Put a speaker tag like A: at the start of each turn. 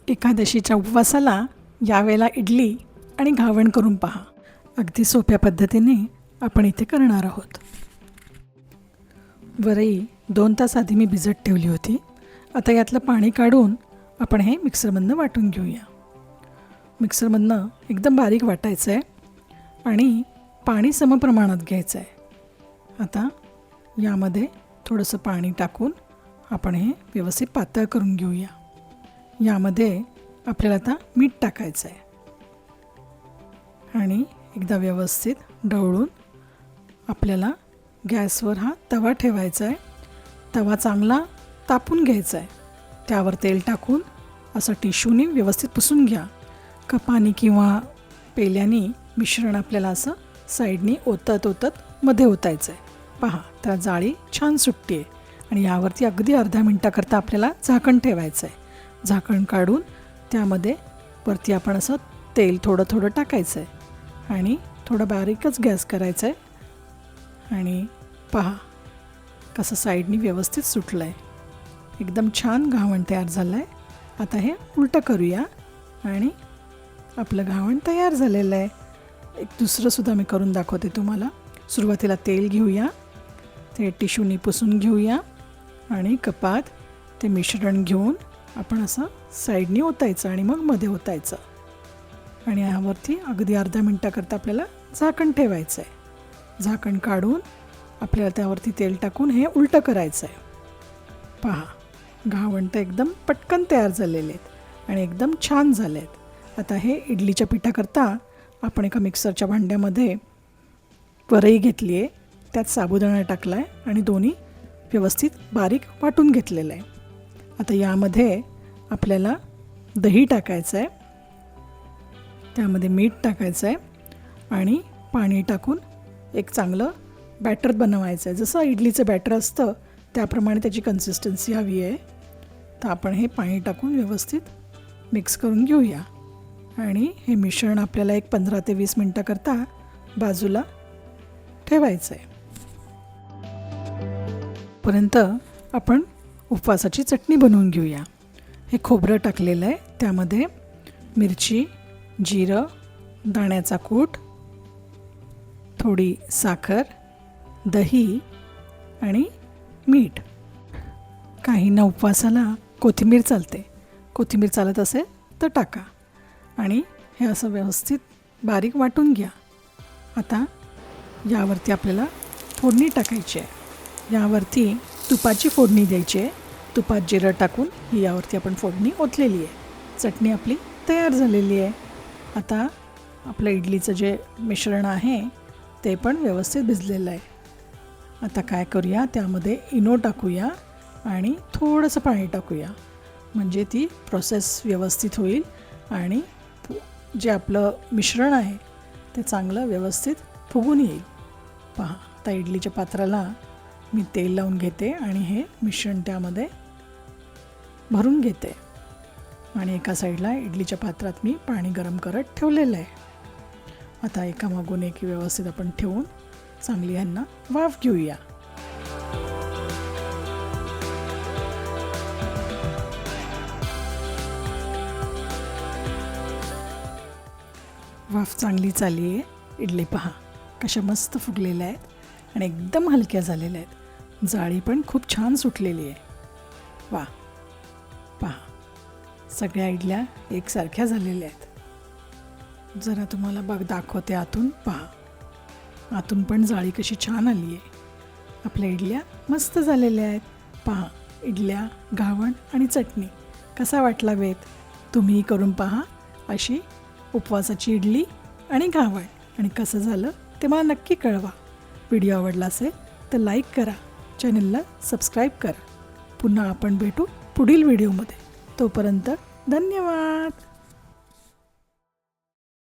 A: एकादशीच्या उपवासाला यावेळेला इडली आणि घावण करून पहा. अगदी सोप्या पद्धतीने आपण इथे करणार आहोत. वरई 2 तास आधी मी भिजत ठेवली होती. आता यातलं पाणी काढून आपण हे मिक्सरमधनं वाटून घेऊया. मिक्सरमधनं एकदम बारीक वाटायचं आहे आणि पाणी समप्रमाणात घ्यायचं आहे. आता यामध्ये थोडंसं पाणी टाकून आपण हे व्यवस्थित पातळ करून घेऊया. यामध्ये आपल्याला आता मीठ टाकायचं आहे आणि एकदा व्यवस्थित ढवळून आपल्याला गॅसवर हा तवा ठेवायचा आहे. तवा चांगला तापून घ्यायचा आहे. त्यावर तेल टाकून असं टिश्यूने व्यवस्थित पुसून घ्या. कपाने किंवा पेल्याने मिश्रण आपल्याला असं साईडनी ओतत मध्ये ओतायचं आहे. पहा, त्या जाळी छान सुटते आहे आणि यावरती अगदी अर्ध्या मिनटाकरता आपल्याला झाकण ठेवायचं आहे. झाकण काढून त्यामध्ये वरती आपण असं तेल थोडं थोडं टाकायचं आहे आणि थोडं बारीकच गॅस करायचं आहे. आणि पहा कसं साईडनी व्यवस्थित सुटलं आहे. एकदम छान घावण तयार झालं आहे. आता हे उलटं करूया आणि आपलं घावण तयार झालेलं आहे. एक दुसरंसुद्धा मी करून दाखवते तुम्हाला. सुरुवातीला तेल घेऊया, ते टिश्यूनी पुसून घेऊया आणि कपात ते मिश्रण घेऊन आपण असं साईडनी ओतायचं आणि मग मध्ये ओतायचं आणि यावरती अगदी अर्ध्या मिनटाकरता आपल्याला झाकण ठेवायचं आहे. झाकण काढून आपल्याला त्यावरती तेल टाकून हे उलटं करायचं आहे. पहा, घावण तर एकदम पटकन तयार झालेले आहेत आणि एकदम छान झाले आहेत. आता हे इडलीच्या पिठाकरता आपण एका मिक्सरच्या भांड्यामध्ये वरई घेतली आहे, त्यात साबुदाणा टाकला आहे आणि दोन्ही व्यवस्थित बारीक वाटून घेतलेलं आहे. आता यामध्ये आपल्याला दही टाकायचं आहे, त्यामध्ये मीठ टाकायचं आहे आणि पाणी टाकून एक चांगलं बॅटर बनवायचं आहे. जसं इडलीचं बॅटर असतं त्याप्रमाणे त्याची कन्सिस्टन्सी हवी आहे. तर आपण हे पाणी टाकून व्यवस्थित मिक्स करून घेऊया आणि हे मिश्रण आपल्याला एक 15 ते 20 मिनटाकरता बाजूला ठेवायचं आहे. पर्यंत आपण उपवासाची चटणी बनवून घेऊया. हे खोबरं टाकलेलं आहे, त्यामध्ये मिरची, जिरं, दाण्याचा कूट, थोडी साखर, दही आणि मीठ. काहींना उपवासाला कोथिंबीर चालते. कोथिंबीर चालत असेल तर टाका आणि हे असं व्यवस्थित बारीक वाटून घ्या. आता यावरती आपल्याला फोडणी टाकायची आहे. यावरती तुपाची फोडणी द्यायची आहे. तुपात जिरं टाकून ही यावरती आपण फोडणी ओतलेली आहे. चटणी आपली तयार झालेली आहे. आता आपलं इडलीचं जे मिश्रण आहे ते पण व्यवस्थित भिजलेलं आहे. आता काय करूया, त्यामध्ये इनो टाकूया आणि थोडंसं पाणी टाकूया म्हणजे ती प्रोसेस व्यवस्थित होईल आणि जे आपलं मिश्रण आहे ते चांगलं व्यवस्थित फुगून येईल. पहा, आता इडलीच्या पात्राला मी तेल लावून घेते आणि हे मिश्रण त्यामध्ये भरून घेते आणि एका साईडला इडलीच्या पात्रात मी पाणी गरम करत ठेवलेलं आहे. आता एकामागून एक व्यवस्थित आपण ठेवून चांगली ह्यांना वाफ घेऊया. वाफ चांगली चालली आहे. इडली पहा कशा मस्त फुगलेल्या आहेत आणि एकदम हलक्या झालेल्या आहेत. जाळी पण खूप छान सुटलेली आहे. वा, पहा सगळ्या इडल्या एकसारख्या झालेल्या आहेत. जरा तुम्हाला दाखवते आतून. पहा, आतून पण जाळी कशी छान आली आहे. आपल्या इडल्या मस्त झालेल्या आहेत. पहा, इडल्या, घावण आणि चटणी कसा वाटला बेत? तुम्ही करून पहा अशी उपवासाची इडली आणि घावण आणि कसं झालं ते मला नक्की कळवा. व्हिडिओ आवडला असेल तर लाईक करा, चॅनलला सबस्क्राईब करा. पुन्हा आपण भेटू पुढील व्हिडिओमध्ये. तोपर्यंत धन्यवाद.